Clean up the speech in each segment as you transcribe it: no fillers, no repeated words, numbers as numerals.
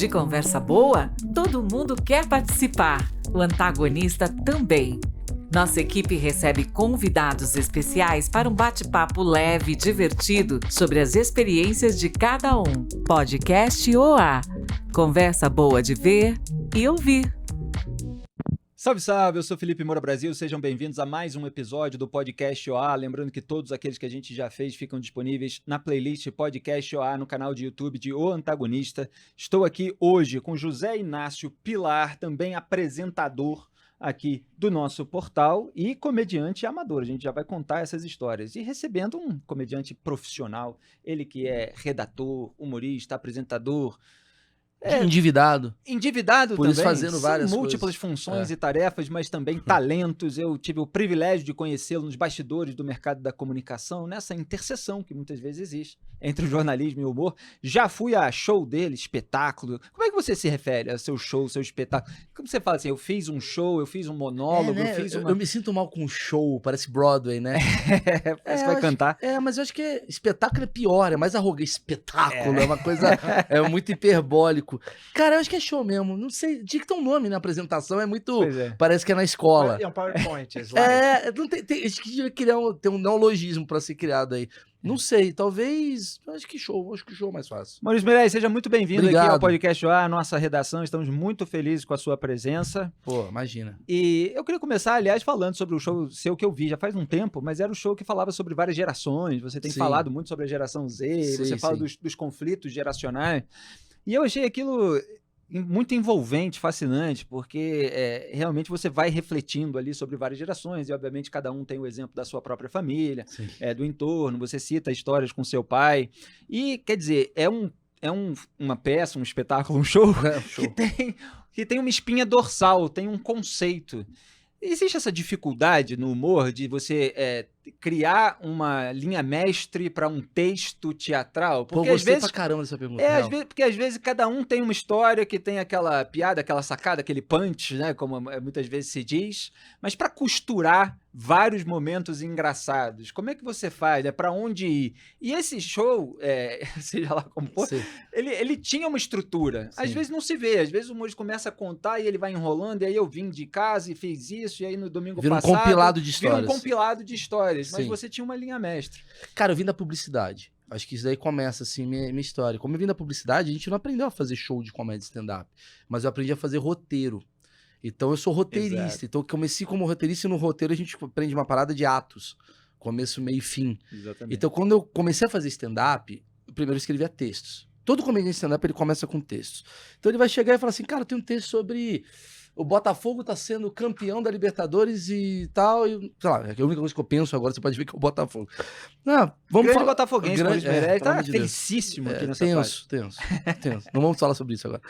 De conversa boa, todo mundo quer participar. O antagonista também. Nossa equipe recebe convidados especiais para um bate-papo leve e divertido sobre as experiências de cada um. Podcast OA. Conversa boa de ver e ouvir. Salve, salve! Eu sou Felipe Moura Brasil, sejam bem-vindos a mais um episódio do Podcast OA. Lembrando que todos aqueles que a gente já fez ficam disponíveis na playlist Podcast OA no canal de YouTube de O Antagonista. Estou aqui hoje com José Inácio Pilar, também apresentador aqui do nosso portal e comediante amador. A gente já vai contar essas histórias. E recebendo um comediante profissional, ele que é redator, humorista, apresentador, endividado por também, isso fazendo várias múltiplas funções e tarefas, mas também talentos. Eu tive o privilégio de conhecê-lo nos bastidores do mercado da comunicação, nessa interseção que muitas vezes existe entre o jornalismo e o humor. Já fui a show dele, espetáculo. Como é que você se refere a seu show, seu espetáculo? Como você fala assim, eu fiz um show, eu fiz um monólogo, né? eu fiz uma... Eu me sinto mal com show, parece Broadway, né? Parece que vai cantar. Mas eu acho que espetáculo é pior, é mais arrogante. Espetáculo é uma coisa, é muito hiperbólico. Cara, eu acho que é show mesmo. Não sei, tinha que ter um nome na apresentação, é muito... Parece que é na escola. É um PowerPoint, slide. Não tem, acho que devia criar ter um neologismo pra ser criado aí. Não sei, talvez... Acho que show é mais fácil. Maurício Meirelles, seja muito bem-vindo aqui Obrigado. ao Podcast OA, nossa redação. Estamos muito felizes com a sua presença. Pô, imagina. E eu queria começar, aliás, falando sobre o show seu que eu vi já faz um tempo, mas era um show que falava sobre várias gerações. Você tem falado muito sobre a geração Z, você fala dos conflitos geracionais. E eu achei aquilo muito envolvente, fascinante, porque realmente você vai refletindo ali sobre várias gerações, e obviamente cada um tem o exemplo da sua própria família, do entorno, você cita histórias com seu pai, e quer dizer, uma peça, um espetáculo, um show, que tem uma espinha dorsal, tem um conceito. Existe essa dificuldade no humor de você criar uma linha mestre para um texto teatral? Porque às vezes pra caramba dessa pergunta. Porque às vezes cada um tem uma história que tem aquela piada, aquela sacada, aquele punch, né, como muitas vezes se diz, mas para costurar vários momentos engraçados, como é que você faz? Para onde ir? E esse show, seja lá como for, ele tinha uma estrutura. Às vezes não se vê, às vezes o humorista começa a contar e ele vai enrolando, e aí eu vim de casa e fiz isso, e aí no domingo Vira passado... um compilado de histórias. Vira um compilado de histórias, mas você tinha uma linha mestre. Cara, eu vim da publicidade. Acho que isso daí começa, assim, minha história. Como eu vim da publicidade, a gente não aprendeu a fazer show de comédia stand-up, mas eu aprendi a fazer roteiro. Então eu sou roteirista. Exato. Então eu comecei como roteirista, e no roteiro a gente aprende uma parada de atos. Começo, meio e fim. Exatamente. Então quando eu comecei a fazer stand-up, eu primeiro escrevia textos. Todo comediante stand-up, ele começa com textos. Então ele vai chegar e falar assim, cara, eu tenho um texto sobre... O Botafogo tá sendo campeão da Libertadores e tal, e, sei lá, é a única coisa que eu penso agora, você pode ver que é o Botafogo. Não, vamos falar... Botafoguense, Grande, Meirelles, tá de felicíssimo aqui nessa fase. Tenso. Não vamos falar sobre isso agora.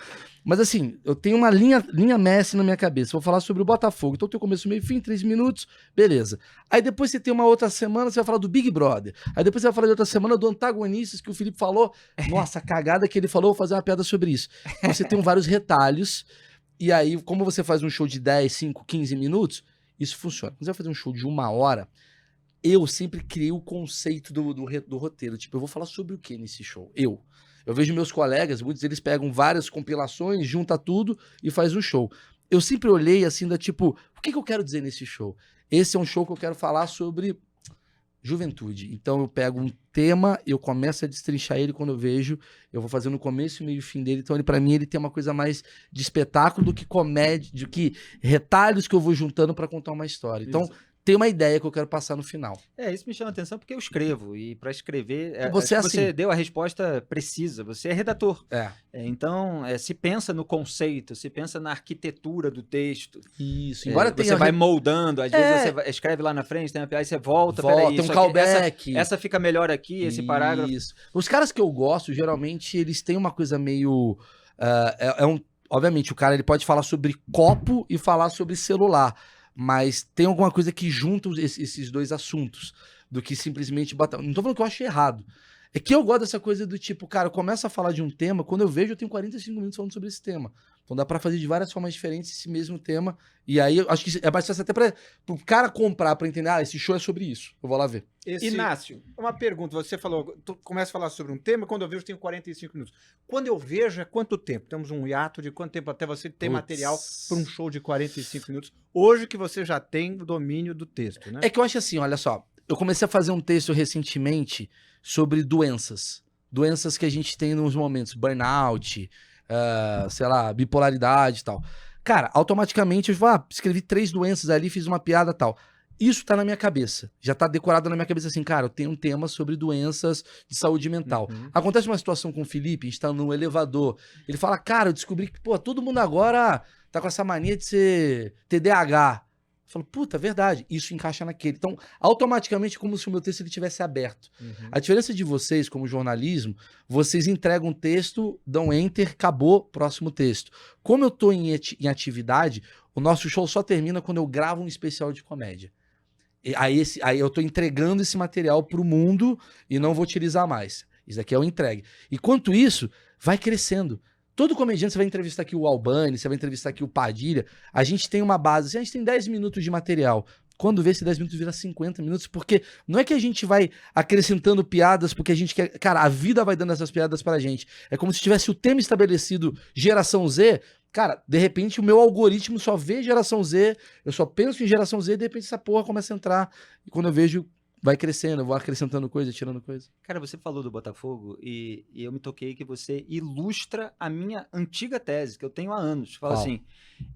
Mas assim, eu tenho uma linha mestre na minha cabeça, vou falar sobre o Botafogo. Então eu tenho começo, meio e fim, 3 minutos, beleza. Aí depois você tem uma outra semana, você vai falar do Big Brother. Aí depois você vai falar de outra semana do Antagonistas, que o Felipe falou. Nossa, a cagada que ele falou, vou fazer uma piada sobre isso. Você tem vários retalhos. E aí, como você faz um show de 10, 5, 15 minutos, isso funciona. Quando você vai fazer um show de 1 hora, eu sempre criei o conceito do roteiro. Tipo, eu vou falar sobre o que nesse show? Eu vejo meus colegas, muitos deles pegam várias compilações, junta tudo e faz um show. Eu sempre olhei assim, tipo, o que eu quero dizer nesse show? Esse é um show que eu quero falar sobre juventude. Então eu pego um tema, eu começo a destrinchar ele quando eu vejo, eu vou fazendo o começo, meio e fim dele. Então ele, pra mim, ele tem uma coisa mais de espetáculo do que comédia, do que retalhos que eu vou juntando pra contar uma história. Então tem uma ideia que eu quero passar no final. Isso me chama a atenção porque eu escrevo, e para escrever, você deu a resposta precisa, você é redator. Então, se pensa no conceito, se pensa na arquitetura do texto. Isso, embora você vai moldando, às vezes você escreve lá na frente, aí você volta, peraí, tem um callback. Essa fica melhor aqui, esse parágrafo. Isso. Os caras que eu gosto, geralmente, eles têm uma coisa meio... obviamente, o cara ele pode falar sobre copo e falar sobre celular, mas tem alguma coisa que junta esses dois assuntos, do que simplesmente botar... Não tô falando que eu acho errado. É que eu gosto dessa coisa do tipo, cara, eu começo a falar de um tema, quando eu vejo, eu tenho 45 minutos falando sobre esse tema. Então dá pra fazer de várias formas diferentes esse mesmo tema. E aí eu acho que é mais fácil até pro cara comprar, pra entender, esse show é sobre isso. Eu vou lá ver. Inácio, uma pergunta. Você falou, tu começa a falar sobre um tema, quando eu vejo tenho 45 minutos. Quando eu vejo é quanto tempo? Temos um hiato de quanto tempo até você ter material para um show de 45 minutos? Hoje que você já tem o domínio do texto, né? É que eu acho assim, olha só. Eu comecei a fazer um texto recentemente sobre doenças. Doenças que a gente tem nos momentos. Burnout, sei lá, bipolaridade e tal. Cara, automaticamente eu escrevi 3 doenças ali, fiz uma piada e tal. Isso tá na minha cabeça. Já tá decorado na minha cabeça assim, cara, eu tenho um tema sobre doenças de saúde mental. Acontece uma situação com o Felipe, a gente tá no elevador. Ele fala, cara, eu descobri que, todo mundo agora tá com essa mania de ser TDAH. Eu falo, puta, verdade. Isso encaixa naquele. Então, automaticamente, como se o meu texto ele tivesse aberto. A diferença de vocês, como jornalismo, vocês entregam um texto, dão enter, acabou, próximo texto. Como eu tô em atividade, o nosso show só termina quando eu gravo um especial de comédia. Aí eu tô entregando esse material pro mundo e não vou utilizar mais. Isso daqui é o entregue. Enquanto isso, vai crescendo. Todo comediante, você vai entrevistar aqui o Albani, você vai entrevistar aqui o Padilha, a gente tem uma base, a gente tem 10 minutos de material. Quando vê, esse 10 minutos vira 50 minutos, porque não é que a gente vai acrescentando piadas, porque a gente quer... Cara, a vida vai dando essas piadas pra gente. É como se tivesse o tema estabelecido, geração Z. Cara, de repente o meu algoritmo só vê geração Z, eu só penso em geração Z, e de repente essa porra começa a entrar. E quando eu vejo, vai crescendo, eu vou acrescentando coisa, tirando coisa. Cara, você falou do Botafogo e eu me toquei que você ilustra a minha antiga tese, que eu tenho há anos. Fala assim,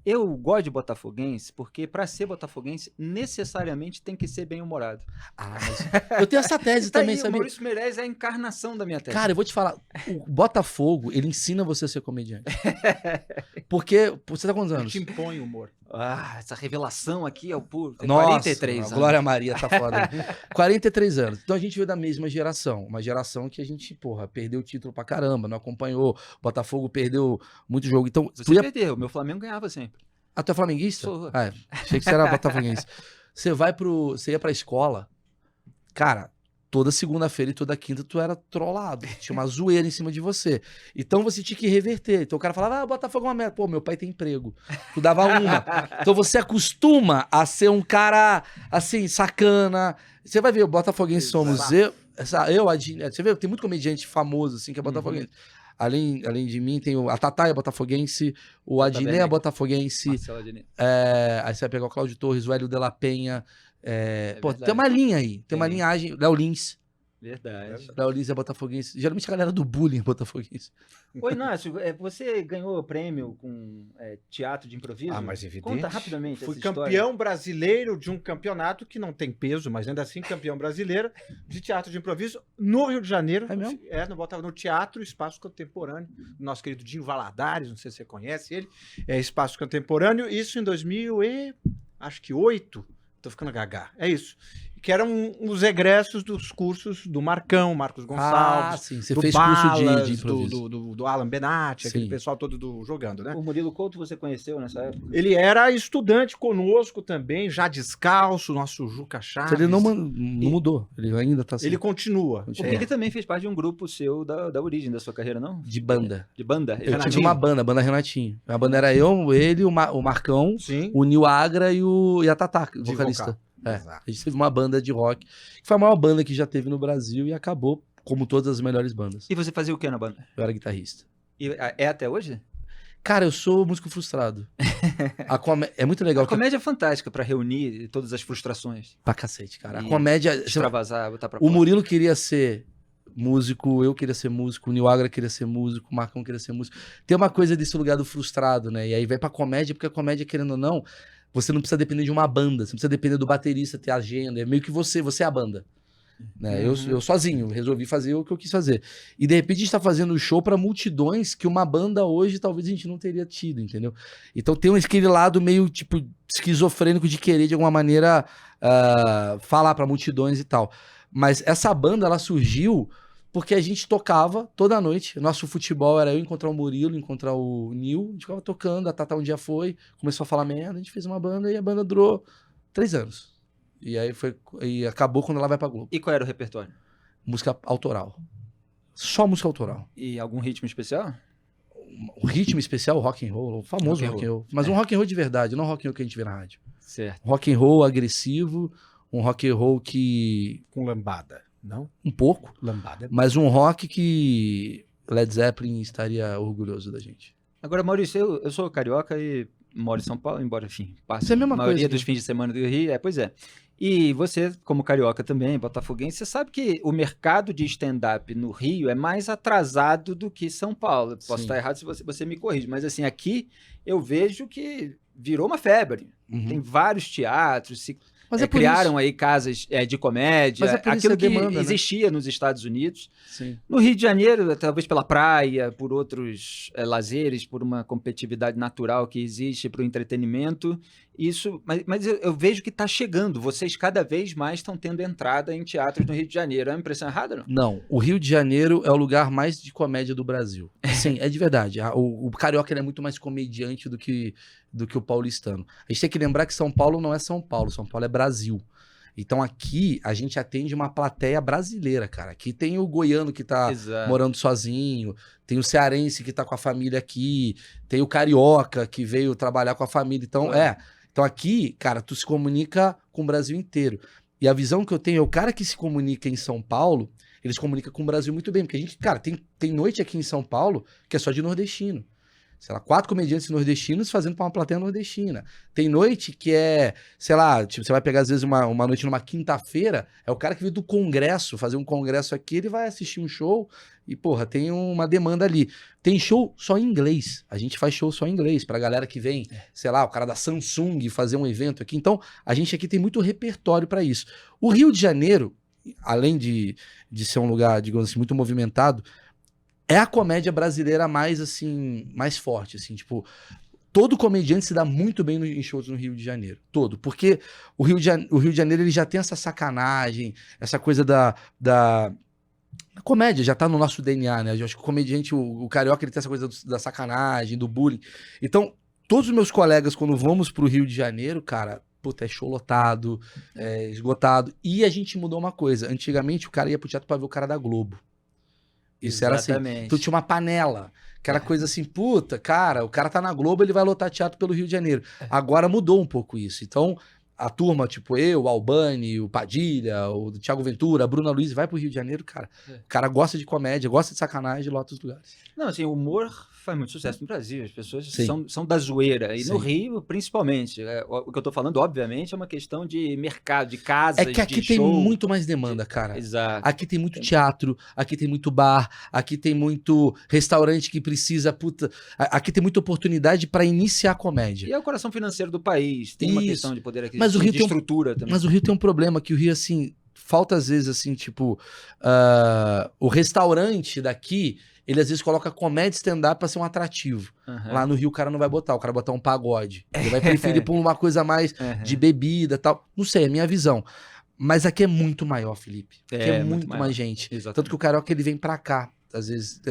eu gosto de botafoguense porque para ser botafoguense necessariamente tem que ser bem-humorado. Mas eu tenho essa tese também, sabia? O Maurício Meirelles é a encarnação da minha tese. Cara, eu vou te falar, o Botafogo, ele ensina você a ser comediante. Porque, você tá quantos anos? Ele te impõe humor. Essa revelação aqui é o puro. Tem Nossa, 43 anos. Glória Maria, tá foda. 43 anos. Então a gente veio da mesma geração. Uma geração que a gente, perdeu o título pra caramba, não acompanhou. O Botafogo perdeu muito jogo. Então, você perdeu, meu Flamengo ganhava sempre. Ah, tu é flamenguista? Sou. Achei que você era botafoguense. Você ia pra escola, cara, toda segunda-feira e toda quinta tu era trollado. Tinha uma zoeira em cima de você. Então você tinha que reverter. Então o cara falava, Botafogo é uma merda. Pô, meu pai tem emprego. Tu dava uma. Então você acostuma a ser um cara, assim, sacana. Você vai ver, o botafoguense somos você vê, tem muito comediante famoso, assim, que é botafoguense. Além de mim, tem a Tatá é botafoguense, o Adnet é botafoguense. Aí você vai pegar o Cláudio Torres, o Hélio de la Penha. Tem uma linha aí, tem uma linhagem. Léo Lins. Verdade. Léo Lins é botafoguense. Geralmente a galera do bullying é botafoguense. Oi, Inácio, você ganhou prêmio com teatro de improviso? Mas evidente. Conta rapidamente Fui essa história. campeão brasileiro de um campeonato que não tem peso, mas ainda assim campeão brasileiro de teatro de improviso no Rio de Janeiro. É mesmo? No Teatro Espaço Contemporâneo, do nosso querido Dinho Valadares, não sei se você conhece ele. É Espaço Contemporâneo, isso em 2008. Tô ficando gaga. É isso. Que eram os egressos dos cursos do Marcos Gonçalves. Sim. Você do fez Balas, curso de improviso. do Alan Benatti, aquele Sim. pessoal todo jogando, né? O Murilo Couto você conheceu nessa época? Ele era estudante conosco também, já descalço, nosso Juca Chaves. Ele não mudou. Ele ainda tá assim. Ele continua. Porque ele também fez parte de um grupo seu da origem da sua carreira, não? De banda. De banda? Eu tive uma banda, a banda Renatinho. A banda era eu, ele, o Marcão, Sim. o Nil Agra e a Tatá, vocalista. A gente teve uma banda de rock, que foi a maior banda que já teve no Brasil e acabou como todas as melhores bandas. E você fazia o que na banda? Eu era guitarrista. E é até hoje? Cara, eu sou músico frustrado. É muito legal. A comédia é fantástica pra reunir todas as frustrações. Pra cacete, cara. A E comédia... extravasar, botar pra O Murilo queria ser músico, eu queria ser músico, o Nil Agra queria ser músico, o Marcão queria ser músico. Tem uma coisa desse lugar do frustrado, né? E aí vai pra comédia, porque a comédia, querendo ou não, você não precisa depender de uma banda, você não precisa depender do baterista ter agenda, é meio que você é a banda. Né? Eu sozinho resolvi fazer o que eu quis fazer. E de repente a gente tá fazendo show pra multidões que uma banda hoje talvez a gente não teria tido, entendeu? Então tem aquele lado meio tipo esquizofrênico de querer de alguma maneira falar pra multidões e tal. Mas essa banda ela surgiu porque a gente tocava toda noite. Nosso futebol era eu encontrar o Murilo, encontrar o Nil. A gente ficava tocando, a Tata um dia foi, começou a falar merda, a gente fez uma banda e a banda durou 3 anos. E aí e acabou quando ela vai pra Globo. E qual era o repertório? Música autoral. Só música autoral. E algum ritmo especial? um ritmo especial, rock and roll, o famoso rock and roll. Mas um rock and roll de verdade, não rock and roll que a gente vê na rádio. Certo. Um rock and roll agressivo, um rock and roll que... Com lambada, não? Um pouco. Lambada. Mas um rock que Led Zeppelin estaria orgulhoso da gente. Agora, Maurício, eu sou carioca e moro em São Paulo, embora, enfim, passe Isso é a mesma maioria coisa, dos fins de semana do Rio. Pois é. E você, como carioca também, botafoguense, você sabe que o mercado de stand-up no Rio é mais atrasado do que São Paulo. Posso estar errado se você me corrige, mas assim, aqui eu vejo que virou uma febre. Tem vários teatros, Mas é por criaram isso. aí casas de comédia, Mas é por isso aquilo a que demanda, existia nos Estados Unidos. Sim. No Rio de Janeiro, talvez pela praia, por outros lazeres, por uma competitividade natural que existe para o entretenimento, isso. Mas eu vejo que está chegando. Vocês cada vez mais estão tendo entrada em teatros no Rio de Janeiro. É uma impressão errada, não? Não, o Rio de Janeiro é o lugar mais de comédia do Brasil. Sim, é de verdade. O carioca ele é muito mais comediante do que o paulistano. A gente tem que lembrar que São Paulo não é São Paulo é Brasil. Então aqui a gente atende uma plateia brasileira, cara. Aqui tem o goiano que tá morando sozinho, tem o cearense que tá com a família aqui, tem o carioca que veio trabalhar com a família. Então, Então aqui, cara, tu se comunica com o Brasil inteiro. E a visão que eu tenho é o cara que se comunica em São Paulo, ele se comunica com o Brasil muito bem. Porque a gente, cara, tem noite aqui em São Paulo que é só de nordestino. Sei lá, 4 comediantes nordestinos fazendo pra uma plateia nordestina. Tem noite que é, sei lá, tipo, você vai pegar às vezes uma noite numa quinta-feira, é o cara que veio do congresso, fazer um congresso aqui, ele vai assistir um show e, porra, tem uma demanda ali. Tem show só em inglês, a gente faz show só em inglês, pra galera que vem, sei lá, o cara da Samsung fazer um evento aqui. Então, a gente aqui tem muito repertório pra isso. O Rio de Janeiro, além de ser um lugar, digamos assim, muito movimentado, é a comédia brasileira mais, assim, mais forte, assim, tipo, todo comediante se dá muito bem em shows no Rio de Janeiro, todo, porque o Rio de Janeiro ele já tem essa sacanagem, essa coisa da comédia, já tá no nosso DNA, né, eu acho que o comediante, o carioca, ele tem essa coisa da sacanagem, do bullying, então, todos os meus colegas, quando vamos pro Rio de Janeiro, cara, puta, é show lotado, é esgotado, e a gente mudou uma coisa, antigamente o cara ia pro teatro pra ver o cara da Globo. Isso Exatamente. Era assim, tu tinha uma panela, que era coisa assim, puta, cara, o cara tá na Globo, ele vai lotar teatro pelo Rio de Janeiro. Agora mudou um pouco isso, então a turma, tipo eu, o Albani, o Padilha, o Thiago Ventura, a Bruna Luiz, vai pro Rio de Janeiro, cara. O cara gosta de comédia, gosta de sacanagem, lota os lugares. Não, assim, o humor faz muito sucesso no Brasil, as pessoas são da zoeira, e no Rio, principalmente. O que eu tô falando, obviamente, é uma questão de mercado, de casas, é que aqui de tem show, muito mais demanda, cara. Exato. Aqui tem muito teatro, aqui tem muito bar, aqui tem muito restaurante que precisa, puta... Aqui tem muita oportunidade pra iniciar a comédia. E é o coração financeiro do país, tem uma questão de poder aquisitivo, mas o Rio de tem estrutura também. Mas o Rio tem um problema, que o Rio, assim, falta às vezes, assim, tipo... o restaurante daqui... Ele às vezes coloca comédia stand-up pra ser um atrativo. Lá no Rio o cara não vai botar, o cara vai botar um pagode. Ele vai preferir por uma coisa mais de bebida e tal. Não sei, é a minha visão. Mas aqui é muito maior, Felipe. Aqui é muito mais gente. Exatamente. Tanto que o carioca ele vem pra cá, às vezes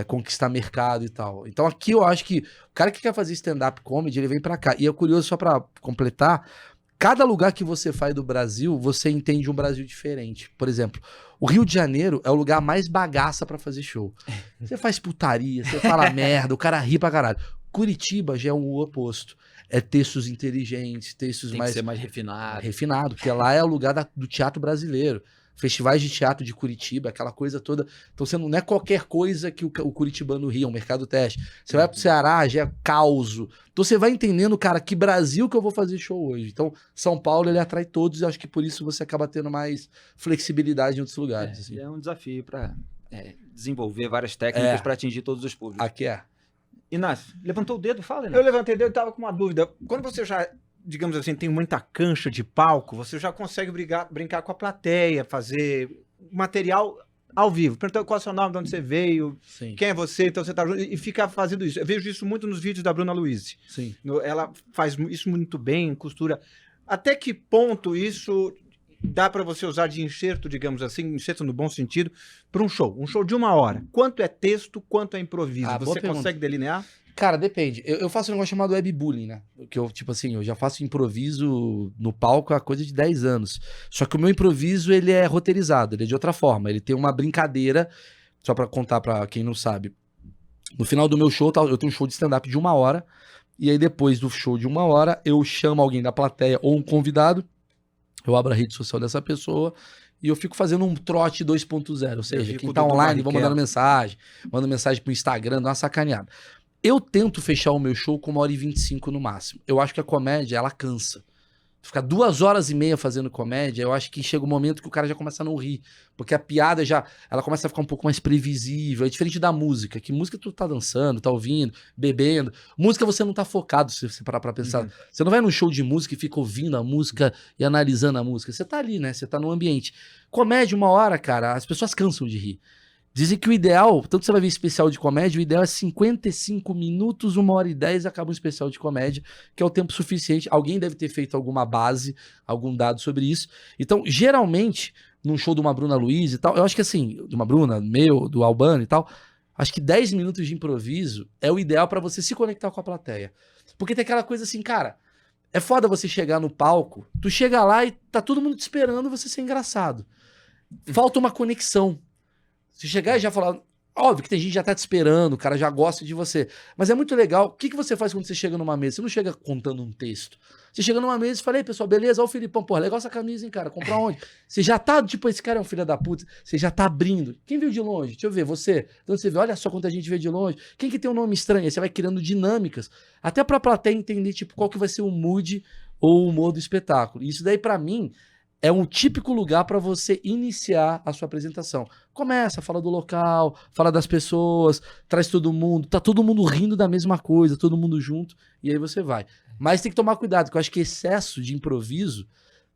conquistar mercado e tal. Então aqui eu acho que o cara que quer fazer stand-up comedy, ele vem pra cá. E é curioso, só pra completar, cada lugar que você faz do Brasil, você entende um Brasil diferente. Por exemplo, o Rio de Janeiro é o lugar mais bagaça pra fazer show. Você faz putaria, você fala merda, o cara ri pra caralho. Curitiba já é o oposto. É textos inteligentes, textos Tem mais... que ser mais refinado. Refinado, porque lá é o lugar do teatro brasileiro. Festivais de teatro de Curitiba, aquela coisa toda. Então você não é qualquer coisa que o curitibano ri, é um mercado teste. Você vai pro Ceará, já é caos. Então você vai entendendo, cara, que Brasil que eu vou fazer show hoje. Então São Paulo, ele atrai todos e acho que por isso você acaba tendo mais flexibilidade em outros lugares. Assim. É um desafio para desenvolver várias técnicas para atingir todos os públicos. Aqui é. Inácio, levantou o dedo? Fala, Inácio. Eu levantei o dedo e tava com uma dúvida. Quando você já, digamos assim, tem muita cancha de palco, você já consegue brincar com a plateia, fazer material ao vivo. Perguntando qual é o seu nome, de onde você veio, quem é você, então você tá junto, e fica fazendo isso. Eu vejo isso muito nos vídeos da Bruna Luiz. Sim. Ela faz isso muito bem, costura. Até que ponto isso dá para você usar de enxerto, digamos assim, enxerto no bom sentido, para um show de 1 hora? Quanto é texto, quanto é improviso? Você consegue delinear? Cara, depende. Eu faço um negócio chamado webbullying, né? Que eu, tipo assim, eu já faço improviso no palco há coisa de 10 anos. Só que o meu improviso, ele é roteirizado, ele é de outra forma. Ele tem uma brincadeira, só pra contar pra quem não sabe. No final do meu show, eu tenho um show de stand-up de 1 hora, e aí depois do show de 1 hora, eu chamo alguém da plateia ou um convidado, eu abro a rede social dessa pessoa e eu fico fazendo um trote 2.0, ou seja, quem tá online, vou mandando mensagem, manda mensagem pro Instagram, dá uma sacaneada. Eu tento fechar o meu show com 1h25 no máximo. Eu acho que a comédia, ela cansa. Ficar 2h30 fazendo comédia, eu acho que chega um momento que o cara já começa a não rir. Porque a piada ela começa a ficar um pouco mais previsível. É diferente da música, que música tu tá dançando, tá ouvindo, bebendo. Música você não tá focado, se você parar pra pensar. Uhum. Você não vai num show de música e fica ouvindo a música e analisando a música. Você tá ali, né? Você tá no ambiente. Comédia, 1 hora, cara, as pessoas cansam de rir. Dizem que o ideal, tanto você vai ver especial de comédia, o ideal é 55 minutos, 1h10, acaba um especial de comédia, que é o tempo suficiente. Alguém deve ter feito alguma base, algum dado sobre isso. Então, geralmente, num show de uma Bruna Luiz e tal, eu acho que assim, de uma Bruna, meu, do Albano e tal, acho que 10 minutos de improviso é o ideal pra você se conectar com a plateia. Porque tem aquela coisa assim, cara, é foda você chegar no palco, tu chega lá e tá todo mundo te esperando você ser engraçado. Falta uma conexão. Se chegar e já falar, óbvio que tem gente que já tá te esperando, o cara já gosta de você. Mas é muito legal. O que você faz quando você chega numa mesa? Você não chega contando um texto. Você chega numa mesa e fala, ei, pessoal, beleza? Ó o Filipão, pô, legal essa camisa, hein, cara? Comprar onde? Você já tá, tipo, esse cara é um filho da puta. Você já tá abrindo. Quem viu de longe? Deixa eu ver, você. Então você vê, olha só quanta gente vê de longe. Quem que tem um nome estranho? Aí você vai criando dinâmicas. Até pra plateia entender, tipo, qual que vai ser o mood ou o humor do espetáculo. Isso daí, pra mim, é um típico lugar para você iniciar a sua apresentação. Começa, fala do local, fala das pessoas, traz todo mundo, tá todo mundo rindo da mesma coisa, todo mundo junto, e aí você vai. Mas tem que tomar cuidado, porque eu acho que excesso de improviso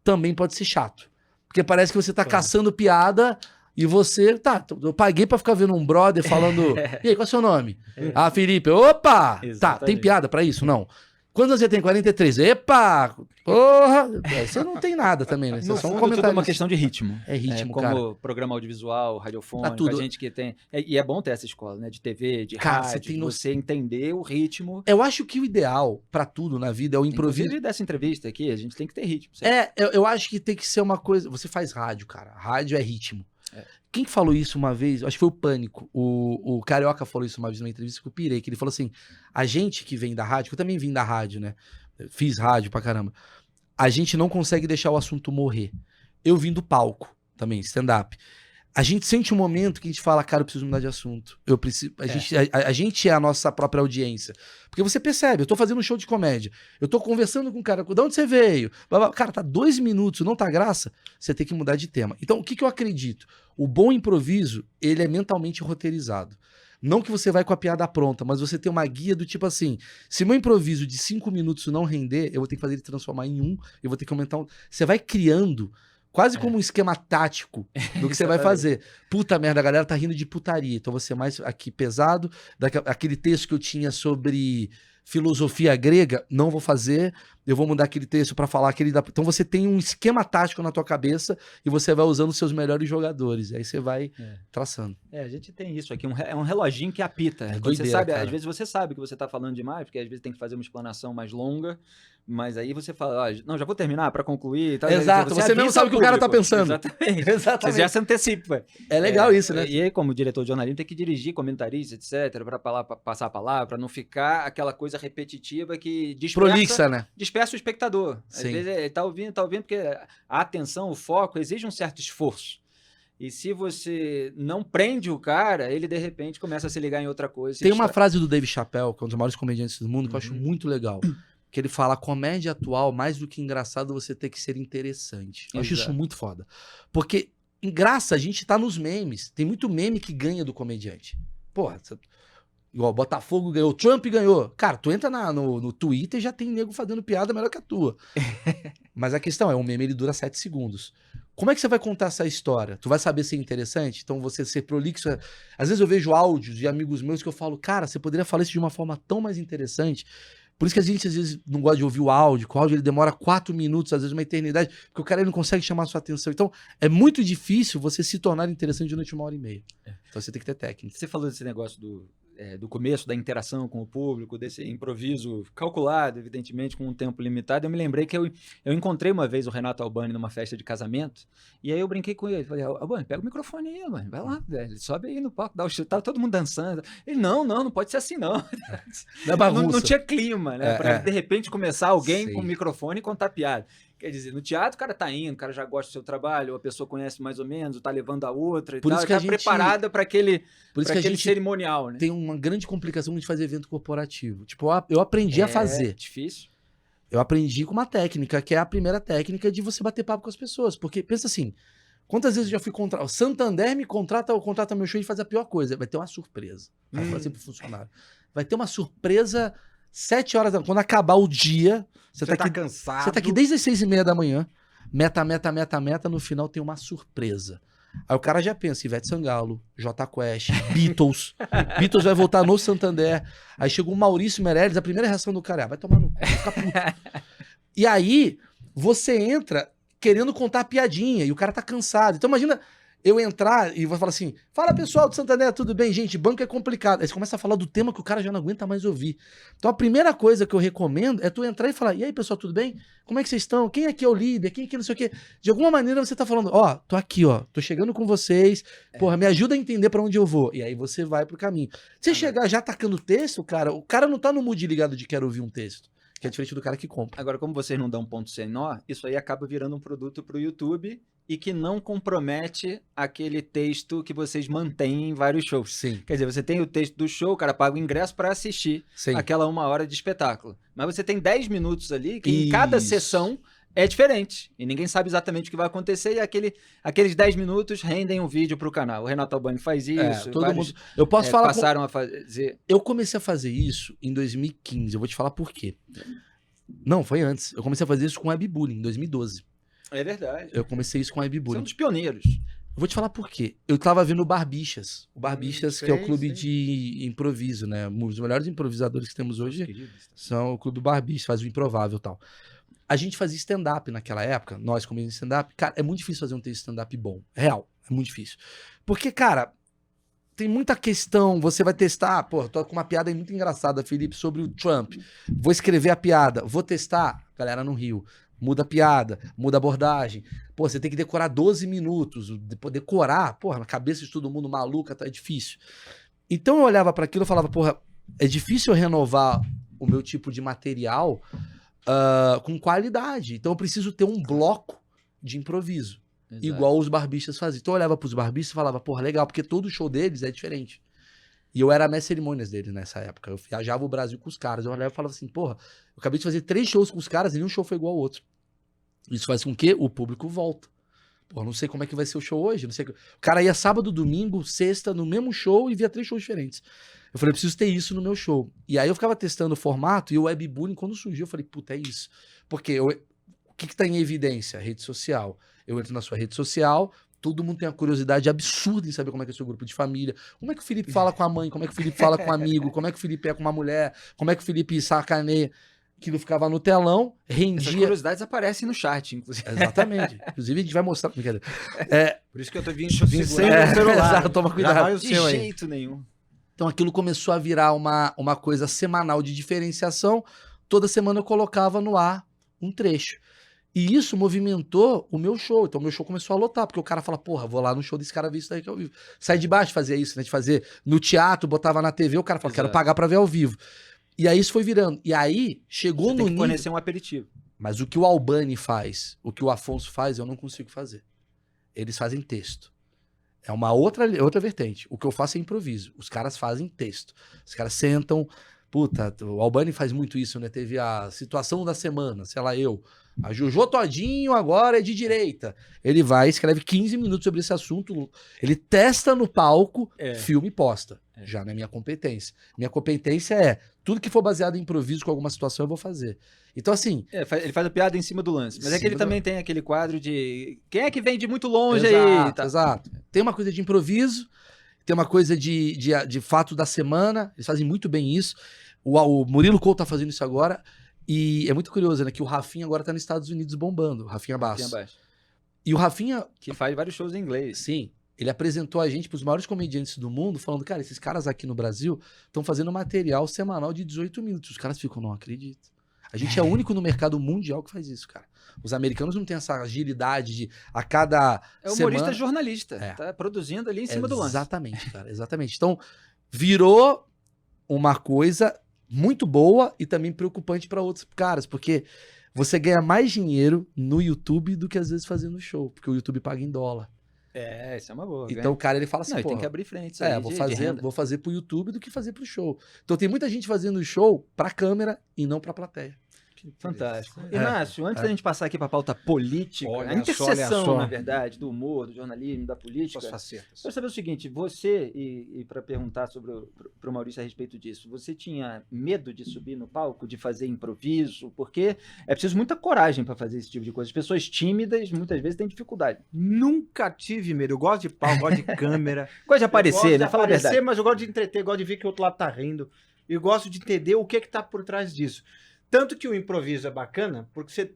também pode ser chato. Porque parece que você tá caçando piada e você, tá, eu paguei pra ficar vendo um brother falando, e aí, qual é o seu nome? Ah, Felipe, opa! Exatamente. Tá, tem piada pra isso? Não. Quantos você tem? 43. Epa! Porra! Você não tem nada também, né? Você só um comentário. É uma questão de ritmo. É ritmo, como cara. Como programa audiovisual, radiofônico, a gente que tem... E é bom ter essa escola, né? De TV, de cara, rádio, você entender o ritmo. Eu acho que o ideal pra tudo na vida é o improviso. Inclusive dessa entrevista aqui, a gente tem que ter ritmo. Eu acho que tem que ser uma coisa... Você faz rádio, cara. Rádio é ritmo. Quem falou isso uma vez? Acho que foi o Pânico. O Carioca falou isso uma vez numa entrevista que eu pirei, que ele falou assim, a gente que vem da rádio, que eu também vim da rádio, né? Fiz rádio pra caramba. A gente não consegue deixar o assunto morrer. Eu vim do palco também, stand-up. A gente sente um momento que a gente fala, cara, eu preciso mudar de assunto. Eu preciso. A gente é a nossa própria audiência. Porque você percebe, eu tô fazendo um show de comédia. Eu tô conversando com o cara, de onde você veio? Cara, tá 2 minutos, não tá graça? Você tem que mudar de tema. Então, o que eu acredito? O bom improviso, ele é mentalmente roteirizado. Não que você vai com a piada pronta, mas você tem uma guia do tipo assim, se meu improviso de 5 minutos não render, eu vou ter que fazer ele transformar em 1, eu vou ter que aumentar um... Você vai criando quase como um esquema tático do que você vai fazer. Puta merda, a galera tá rindo de putaria, então você mais aqui pesado, aquele texto que eu tinha sobre filosofia grega, não vou fazer, eu vou mudar aquele texto pra falar aquele... Então você tem um esquema tático na tua cabeça e você vai usando os seus melhores jogadores, aí você vai traçando. A gente tem isso aqui, é um reloginho que apita. Você sabe, às vezes você sabe que você tá falando demais, porque às vezes tem que fazer uma explanação mais longa, mas aí você fala, não, já vou terminar para concluir. Tá? Exato, você mesmo sabe o que o cara tá pensando. Exatamente. Você já se antecipa. É legal isso, né? E aí, como diretor de jornalismo, tem que dirigir comentarista, etc, para passar a palavra, para não ficar aquela coisa repetitiva que prolixa, né? Dispersa o espectador. Às Sim. vezes ele tá ouvindo, porque a atenção, o foco exige um certo esforço. E se você não prende o cara, ele de repente começa a se ligar em outra coisa. Tem uma frase do Dave Chappelle, que é um dos maiores comediantes do mundo, que eu acho muito legal. Que ele fala, comédia atual, mais do que engraçado, você tem que ser interessante. Eu acho isso muito foda. Porque, em graça, a gente tá nos memes. Tem muito meme que ganha do comediante. Porra, igual o Botafogo ganhou, o Trump ganhou. Cara, tu entra no Twitter e já tem nego fazendo piada melhor que a tua. Mas a questão é, um meme ele dura 7 segundos. Como é que você vai contar essa história? Tu vai saber ser interessante? Então você ser prolixo... Às vezes eu vejo áudios de amigos meus que eu falo, cara, você poderia falar isso de uma forma tão mais interessante. Por isso que a gente às vezes não gosta de ouvir o áudio, que o áudio ele demora 4 minutos, às vezes uma eternidade, porque o cara ele não consegue chamar a sua atenção. Então é muito difícil você se tornar interessante durante 1h30. Então você tem que ter técnica. Você falou desse negócio do começo da interação com o público, desse improviso calculado, evidentemente, com um tempo limitado, eu me lembrei que eu encontrei uma vez o Renato Albani numa festa de casamento, e aí eu brinquei com ele, falei, Albani, pega o microfone aí, Albani, vai lá, velho, sobe aí no palco, dá o chute, tava todo mundo dançando. Ele, não pode ser assim, não. Não tinha clima, né? Pra de repente começar alguém com o microfone e contar piada. Quer dizer, no teatro o cara tá indo, o cara já gosta do seu trabalho, a pessoa conhece mais ou menos, tá levando a outra e por tal, isso que tá preparada para aquele cerimonial, né? Tem uma grande complicação de fazer evento corporativo. Tipo, eu aprendi a fazer. É difícil. Eu aprendi com uma técnica, que é a primeira técnica de você bater papo com as pessoas. Porque, pensa assim, quantas vezes eu já fui contratar... O Santander me contrata meu show e faz a pior coisa. Vai ter uma surpresa. Vai fazer pro funcionário. Vai ter uma surpresa 7 horas da manhã. Quando acabar o dia... Você tá cansado. Você tá aqui desde as 6h30 da manhã. Meta. No final tem uma surpresa. Aí o cara já pensa, Ivete Sangalo, Jota Quest, Beatles. Beatles vai voltar no Santander. Aí chegou o Maurício Meirelles, a primeira reação do cara, vai tomar no cu, vai ficar puto. E aí, você entra querendo contar piadinha, e o cara tá cansado. Então imagina eu entrar e vou falar assim, fala pessoal do Santander, tudo bem? Gente, banco é complicado. Aí você começa a falar do tema que o cara já não aguenta mais ouvir. Então a primeira coisa que eu recomendo é tu entrar e falar, e aí pessoal, tudo bem? Como é que vocês estão? Quem aqui é o líder? Quem aqui não sei o quê? De alguma maneira você tá falando, tô aqui, tô chegando com vocês, porra, me ajuda a entender pra onde eu vou. E aí você vai pro caminho. Você chegar já atacando o texto, o cara não tá no mood ligado de quero ouvir um texto. Que é diferente do cara que compra. Agora, como vocês não dão ponto sem nó, isso aí acaba virando um produto pro YouTube e que não compromete aquele texto que vocês mantêm em vários shows. Sim. Quer dizer, você tem o texto do show, o cara paga o ingresso para assistir aquela 1 hora de espetáculo. Mas você tem 10 minutos ali que em cada sessão é diferente. E ninguém sabe exatamente o que vai acontecer e aqueles 10 minutos rendem um vídeo pro canal. O Renato Albani faz isso. Todo mundo... Eu posso falar... Passaram a fazer... Eu comecei a fazer isso em 2015. Eu vou te falar por quê. Não, foi antes. Eu comecei a fazer isso com Webbullying, em 2012. É verdade. Eu comecei isso com Webbullying. Você é um dos pioneiros. Eu vou te falar por quê. Eu tava vendo o Barbichas. O Barbichas, que é o clube de improviso, né? Os melhores improvisadores que temos hoje são o clube Barbichas, faz o improvável e tal. A gente fazia stand-up naquela época, nós como stand-up. Cara, é muito difícil fazer um texto stand-up bom. Real, é muito difícil. Porque, cara, tem muita questão, você vai testar, tô com uma piada aí muito engraçada, Felipe, sobre o Trump. Vou escrever a piada, vou testar, galera não riu. Muda a piada, muda a abordagem. Você tem que decorar 12 minutos. Decorar, na cabeça de todo mundo maluca, é difícil. Então eu olhava para aquilo e falava, é difícil eu renovar o meu tipo de material com qualidade. Então eu preciso ter um bloco de improviso. Exato. Igual os barbichas faziam. Então eu olhava pros barbichas e falava, legal, porque todo show deles é diferente. E eu era mestre cerimônias deles nessa época. Eu viajava o Brasil com os caras. Eu olhava e falava assim, eu acabei de fazer 3 shows com os caras e nenhum show foi igual ao outro. Isso faz com que o público volta. Não sei como é que vai ser o show hoje. Não sei. O cara ia sábado, domingo, sexta, no mesmo show e via 3 shows diferentes. Eu falei, eu preciso ter isso no meu show. E aí eu ficava testando o formato e o Webbullying, quando surgiu, eu falei, é isso. Porque o que tá em evidência? Rede social. Eu entro na sua rede social, todo mundo tem uma curiosidade absurda em saber como é que é o seu grupo de família, como é que o Felipe fala com a mãe, como é que o Felipe fala com um amigo, como é que o Felipe é com uma mulher, como é que o Felipe sacaneia. Aquilo ficava no telão, rendia... Essas curiosidades aparecem no chat, inclusive. Exatamente. Inclusive, a gente vai mostrar. Por isso que eu tô vindo sem o celular. Exato, toma cuidado. De jeito nenhum. Então, aquilo começou a virar uma coisa semanal de diferenciação. Toda semana eu colocava no ar um trecho. E isso movimentou o meu show. Então, o meu show começou a lotar, porque o cara fala, vou lá no show desse cara ver isso daí que é ao vivo. Sai de baixo, fazia isso, né? De fazer no teatro, botava na TV, o cara fala, quero pagar pra ver ao vivo. E aí isso foi virando. E aí chegou no nível... Você tem que fornecer um aperitivo. Mas o que o Albani faz, o que o Afonso faz, eu não consigo fazer. Eles fazem texto. É uma outra vertente. O que eu faço é improviso. Os caras fazem texto. Os caras sentam... o Albani faz muito isso, né? Teve a situação da semana, sei lá, a Jojo Todinho agora é de direita. Ele vai, escreve 15 minutos sobre esse assunto, ele testa no palco, filme e posta. Já não é minha competência. Minha competência é, tudo que for baseado em improviso com alguma situação eu vou fazer. Então assim... ele faz a piada em cima do lance. Mas é que ele também tem aquele quadro de... Quem é que vem de muito longe aí? Exato. Tem uma coisa de improviso, tem uma coisa de fato da semana, eles fazem muito bem isso. O Murilo Couto tá fazendo isso agora. E é muito curioso, né? Que o Rafinha agora tá nos Estados Unidos bombando. O Rafinha Basso. E o Rafinha... Que faz vários shows em inglês. Sim. Ele apresentou a gente pros maiores comediantes do mundo, falando, cara, esses caras aqui no Brasil estão fazendo material semanal de 18 minutos. Os caras ficam, não acredito. A gente é o único no mercado mundial que faz isso, cara. Os americanos não têm essa agilidade de a cada humorista semana... jornalista. Tá produzindo ali em cima do lance. Exatamente, cara. Exatamente. Então, virou uma coisa muito boa e também preocupante para outros caras, porque você ganha mais dinheiro no YouTube do que às vezes fazendo show, porque o YouTube paga em dólar. Isso é uma boa. Então o cara ele fala assim, não, pô, tem que abrir frente. Vou fazer pro YouTube do que fazer pro show. Então tem muita gente fazendo show pra câmera e não pra plateia. Fantástico. Inácio, antes da gente passar aqui para a pauta política, a interseção, na verdade, do humor, do jornalismo, da política, quero saber o seguinte, você, e para perguntar para o Maurício a respeito disso, você tinha medo de subir no palco, de fazer improviso? Porque é preciso muita coragem para fazer esse tipo de coisa. As pessoas tímidas, muitas vezes, têm dificuldade. Nunca tive medo. Eu gosto de palco, gosto de câmera. Gosto de aparecer, né? Fala a verdade. Mas eu gosto de entreter, gosto de ver que o outro lado tá rindo. E gosto de entender o que tá por trás disso. Tanto que o improviso é bacana, porque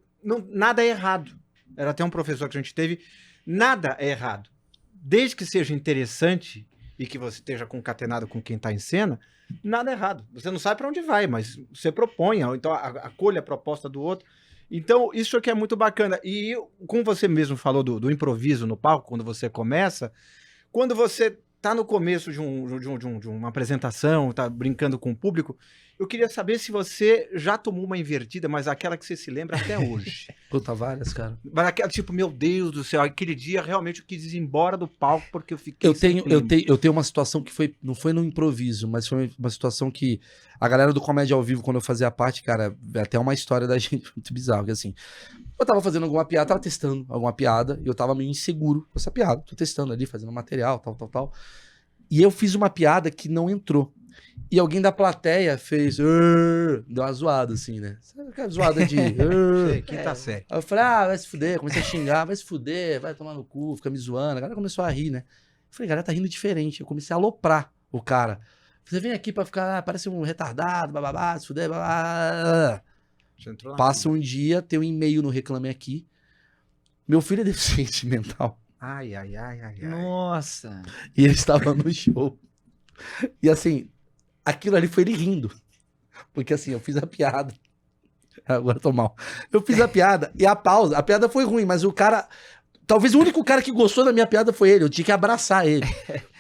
nada é errado. Era até um professor que a gente teve. Nada é errado. Desde que seja interessante e que você esteja concatenado com quem está em cena, nada é errado. Você não sabe para onde vai, mas você propõe, então acolha a proposta do outro. Então, isso aqui é muito bacana. E como você mesmo falou do improviso no palco, quando você começa, quando você está no começo de uma apresentação, está brincando com o público, eu queria saber se você já tomou uma invertida, mas aquela que você se lembra até hoje. Puta, várias, cara. Tipo, meu Deus do céu, aquele dia realmente eu quis ir embora do palco porque eu fiquei... Eu tenho uma situação que não foi no improviso, mas foi uma situação que a galera do Comédia ao Vivo, quando eu fazia parte, cara, é até uma história da gente muito bizarra, que assim, eu tava fazendo alguma piada, tava testando alguma piada, e eu tava meio inseguro com essa piada, tô testando ali, fazendo material, tal. E eu fiz uma piada que não entrou. E alguém da plateia fez... deu uma zoada, assim, né? Sabe aquela zoada de... Quinta série. Aí eu falei, vai se fuder. Comecei a xingar, vai se fuder, vai tomar no cu, fica me zoando. A galera começou a rir, né? Eu falei, a galera tá rindo diferente. Eu comecei a aloprar o cara. Você vem aqui pra ficar, parece um retardado, bababá, se fuder, babá. Passa um dia, tem um e-mail no Reclame Aqui. Meu filho é deficiente mental. Ai. Nossa. E ele estava no show. E assim... Aquilo ali foi ele rindo. Porque assim, eu fiz a piada. Agora eu tô mal. Eu fiz a piada e a piada foi ruim, mas o cara... Talvez o único cara que gostou da minha piada foi ele. Eu tinha que abraçar ele.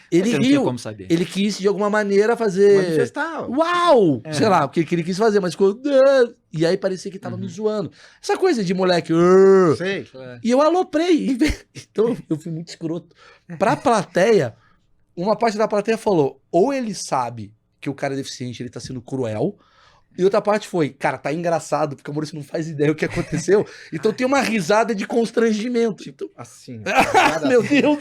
Ele riu. Como saber. Ele quis, de alguma maneira, fazer... Manifestar. Uau! Sei lá, o que ele quis fazer, mas ficou... E aí parecia que tava me zoando. Essa coisa de moleque... Sei. E eu aloprei. Então eu fui muito escroto. Pra plateia, uma parte da plateia falou, ou ele sabe que o cara é deficiente, ele tá sendo cruel. E outra parte foi, cara, tá engraçado, porque o Maurício não faz ideia o que aconteceu. Então tem uma risada de constrangimento. Tipo, então, assim. Meu Deus,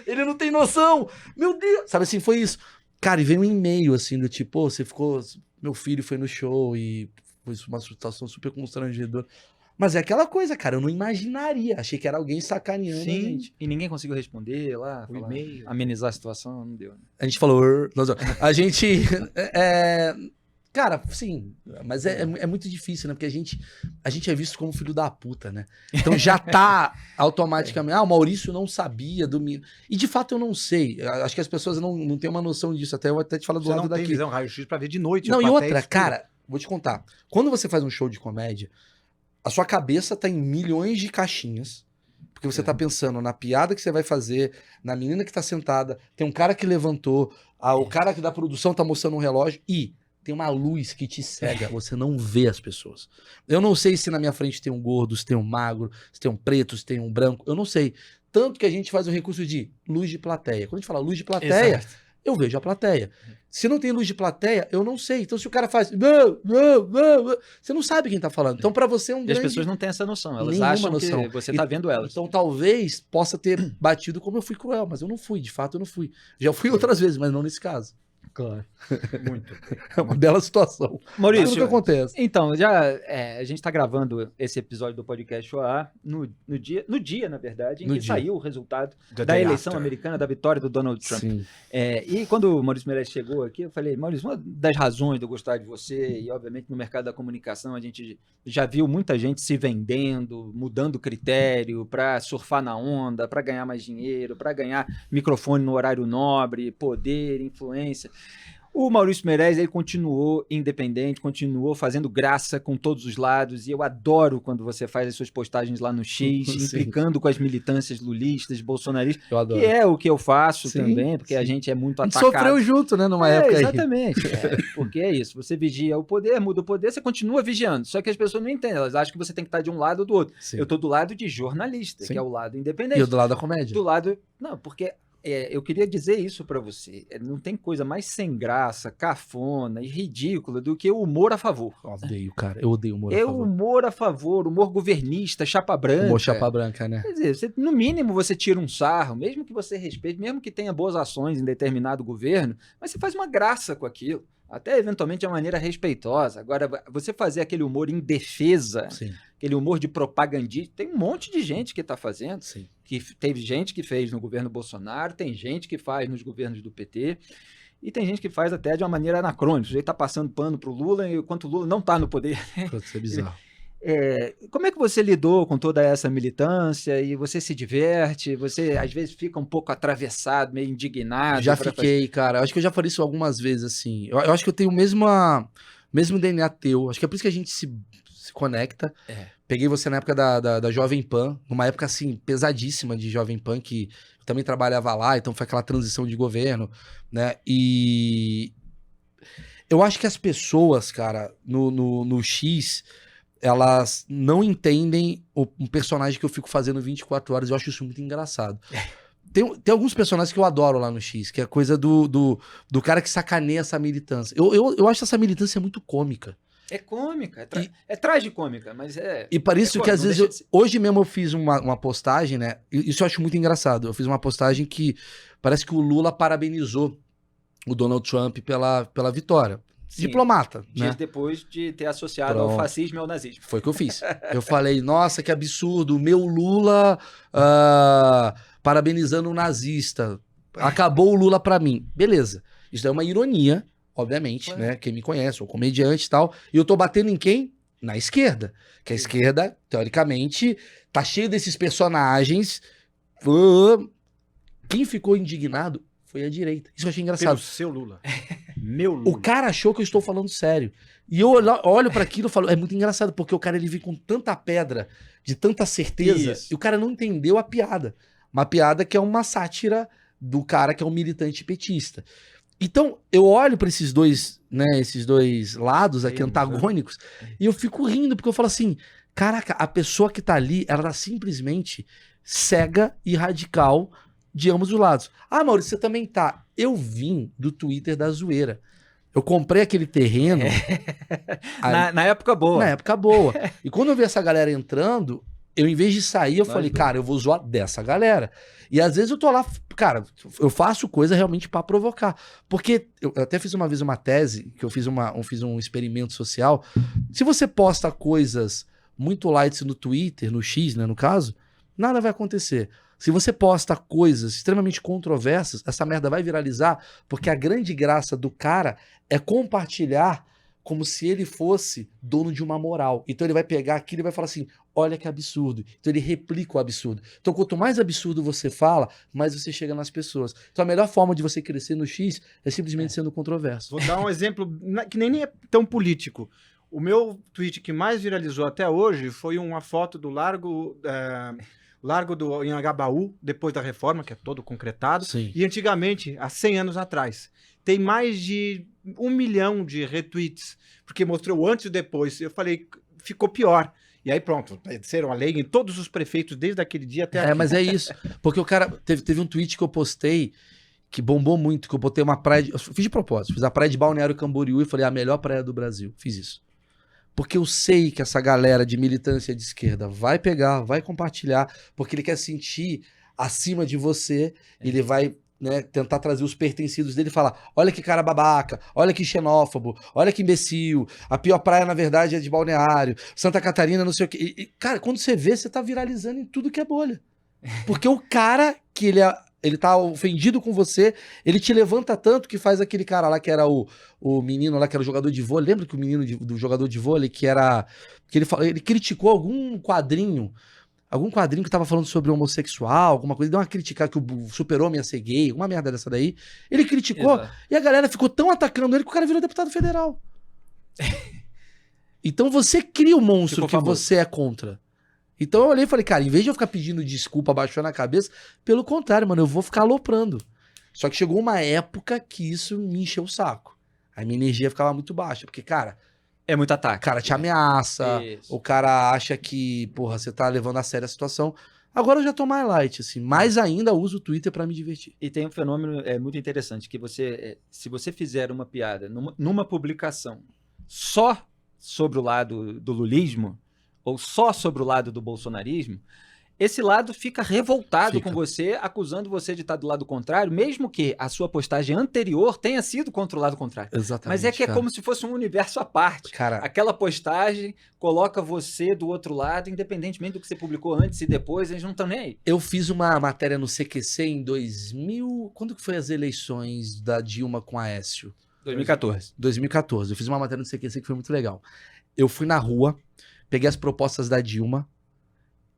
ele não tem noção. Meu Deus. Sabe assim, foi isso. Cara, e veio um e-mail assim, do tipo, você ficou... Meu filho foi no show e foi uma situação super constrangedora. Mas é aquela coisa, cara, eu não imaginaria. Achei que era alguém sacaneando a gente. E ninguém conseguiu responder lá, o e-mail, amenizar a situação, não deu. Né? A gente falou... A gente... Cara, sim, mas é muito difícil, né? Porque a gente é visto como filho da puta, né? Então já tá automaticamente... o Maurício não sabia do... E de fato eu não sei. Acho que as pessoas não têm uma noção disso. Até eu vou até te falar do lado daqui. Você não tem visão raio-x pra ver de noite. Não, e outra, cara, vou te contar. Quando você faz um show de comédia, a sua cabeça tá em milhões de caixinhas. Porque você tá pensando na piada que você vai fazer, na menina que tá sentada, tem um cara que levantou, o cara que da produção tá mostrando um relógio e tem uma luz que te cega, você não vê as pessoas. Eu não sei se na minha frente tem um gordo, se tem um magro, se tem um preto, se tem um branco, eu não sei. Tanto que a gente faz o recurso de luz de plateia. Quando a gente fala luz de plateia, eu vejo a plateia. Se não tem luz de plateia, eu não sei. Então se o cara faz... Você não sabe quem tá falando. Então pra você é um grande... E as pessoas não têm essa noção. Elas acham que você tá vendo elas. Então talvez possa ter batido como eu fui cruel, mas eu não fui. De fato eu não fui. Já fui outras vezes, mas não nesse caso. Claro. Muito. É uma bela situação. Maurício, Mas o que acontece? então, a gente está gravando esse episódio do podcast OA no dia, na verdade, em No que dia. saiu o resultado The da day eleição after. americana, da vitória do Donald Trump. Sim. E quando o Maurício Meirelles chegou aqui, eu falei, Maurício, uma das razões de eu gostar de você, e obviamente no mercado da comunicação a gente já viu muita gente se vendendo, mudando critério para surfar na onda, para ganhar mais dinheiro, para ganhar microfone no horário nobre, poder, influência. O Maurício Meirelles, ele continuou independente, continuou fazendo graça com todos os lados, e eu adoro quando você faz as suas postagens lá no X, Sim. implicando com as militâncias lulistas, bolsonaristas, Eu adoro. que é o que eu faço Sim, também, porque a sim. gente é muito A gente atacado. sofreu junto, né, numa época aí. Exatamente. Porque é isso. Você vigia o poder, muda o poder, você continua vigiando. Só que as pessoas não entendem. Elas acham que você tem que estar de um lado ou do outro. Sim. Eu estou do lado de jornalista, Sim. que é o lado E independente. eu do lado da comédia. Do lado... Não, porque eu queria dizer isso para você. Não tem coisa mais sem graça, cafona e ridícula do que o humor a favor. Eu odeio, cara. Eu odeio humor a É o favor. humor a favor, humor governista, chapa branca. Humor chapa branca, né? Quer dizer, no mínimo você tira um sarro, mesmo que você respeite, mesmo que tenha boas ações em determinado governo, mas você faz uma graça com aquilo, até eventualmente de uma maneira respeitosa. Agora, você fazer aquele humor em defesa, Sim, aquele humor de propagandista, tem um monte de gente que está fazendo, sim. que teve gente que fez no governo Bolsonaro, tem gente que faz nos governos do PT, e tem gente que faz até de uma maneira anacrônica. O sujeito está passando pano para o Lula, enquanto o Lula não está no poder. Putz, isso é bizarro. Como é que você lidou com toda essa militância e você se diverte? Você às vezes fica um pouco atravessado, meio indignado? Já fiquei, cara. Acho que eu já falei isso algumas vezes, assim. Eu acho que eu tenho o mesmo DNA teu. Acho que é por isso que a gente se conecta. Peguei você na época da Jovem Pan, numa época, assim, pesadíssima de Jovem Pan, que eu também trabalhava lá, então foi aquela transição de governo, né? E eu acho que as pessoas, cara, no X, elas não entendem um personagem que eu fico fazendo 24 horas. Eu acho isso muito engraçado. Tem alguns personagens que eu adoro lá no X, que é a coisa do cara que sacaneia essa militância. Eu acho essa militância muito cômica. É cômica, é tragicômica, mas é... E para isso que às vezes... deixa de ser. Hoje mesmo eu fiz uma postagem, né? Isso eu acho muito engraçado. Eu fiz uma postagem que parece que o Lula parabenizou o Donald Trump pela vitória. Sim, Diplomata, dias né? depois de ter associado ao Pronto. fascismo e ao nazismo. Foi o que eu fiz. Eu falei, nossa, que absurdo, o meu Lula parabenizando um nazista. Acabou o Lula pra mim. Beleza. Isso é uma ironia, obviamente, né? Quem me conhece, sou comediante e tal. E eu tô batendo em quem? Na esquerda. Que a esquerda, teoricamente, tá cheio desses personagens. Quem ficou indignado foi a direita. Isso eu achei Pelo engraçado. seu Lula. Meu Lula. O cara achou que eu estou falando sério. E eu olho pra aquilo e falo, é muito engraçado, porque o cara ele vem com tanta pedra, de tanta certeza, Isso. e o cara não entendeu a piada. Uma piada que é uma sátira do cara que é um militante petista. Então, eu olho pra esses dois lados aqui antagônicos, e eu fico rindo, porque eu falo assim, caraca, a pessoa que tá ali, ela tá simplesmente cega e radical de ambos os lados. Ah, Maurício, você também tá. Eu vim do Twitter da zoeira. Eu comprei aquele terreno Na época boa. na época boa. E quando eu vi essa galera entrando, eu, em vez de sair, eu falei, cara, eu vou zoar dessa galera. E às vezes eu tô lá, cara, eu faço coisa realmente pra provocar. Porque eu até fiz uma vez uma tese, que eu fiz um experimento social. Se você posta coisas muito light no Twitter, no X, né, no caso, nada vai acontecer. Se você posta coisas extremamente controversas, essa merda vai viralizar, porque a grande graça do cara é compartilhar como se ele fosse dono de uma moral. Então ele vai pegar aquilo e vai falar assim, olha que absurdo. Então ele replica o absurdo. Então quanto mais absurdo você fala, mais você chega nas pessoas. Então a melhor forma de você crescer no X é simplesmente sendo controverso. Vou dar um exemplo que nem é tão político. O meu tweet que mais viralizou até hoje foi uma foto do Largo do Anhangabaú, depois da reforma, que é todo concretado. Sim. E antigamente, há 100 anos atrás. Tem mais de 1 milhão de retweets, porque mostrou antes e depois. Eu falei, ficou pior. E aí pronto, desceram a lei em todos os prefeitos desde aquele dia até aqui. Mas é isso. Porque o cara... Teve um tweet que eu postei que bombou muito, que eu botei uma praia... Eu fiz de propósito. Fiz a praia de Balneário Camboriú e falei, a melhor praia do Brasil. Fiz isso. Porque eu sei que essa galera de militância de esquerda vai pegar, vai compartilhar, porque ele quer sentir acima de você, ele vai né, tentar trazer os pertencidos dele e falar, olha que cara babaca, olha que xenófobo, olha que imbecil, a pior praia, na verdade, é de Balneário, Santa Catarina, não sei o quê. E, cara, quando você vê, você tá viralizando em tudo que é bolha. Porque o cara que ele tá ofendido com você, ele te levanta tanto que faz aquele cara lá que era o menino lá que era o jogador de vôlei. Lembra que o menino do jogador de vôlei que ele criticou algum quadrinho que tava falando sobre homossexual, alguma coisa, deu uma crítica que o super-homem ia ser gay, uma merda dessa daí. Ele criticou. Exato. E a galera ficou tão atacando ele que o cara virou deputado federal. Então você cria o monstro que você é contra. Então eu olhei e falei, cara, em vez de eu ficar pedindo desculpa, baixando a cabeça, pelo contrário, mano, eu vou ficar aloprando. Só que chegou uma época que isso me encheu o saco. A minha energia ficava muito baixa, porque, cara... É muito ataque. O cara te ameaça, o cara acha que, porra, você tá levando a sério a situação. Agora eu já tô mais light, assim. Mais ainda uso o Twitter pra me divertir. E tem um fenômeno muito interessante, que se você fizer uma piada numa publicação só sobre o lado do lulismo, ou só sobre o lado do bolsonarismo, esse lado fica revoltado com você, acusando você de estar do lado contrário, mesmo que a sua postagem anterior tenha sido contra o lado contrário. Exatamente. Mas é que é como se fosse um universo à parte. Cara, aquela postagem coloca você do outro lado, independentemente do que você publicou antes e depois, eles não estão nem aí. Eu fiz uma matéria no CQC em 2000... Quando que foi as eleições da Dilma com Aécio? 2014. 2014. Eu fiz uma matéria no CQC que foi muito legal. Eu fui na rua, peguei as propostas da Dilma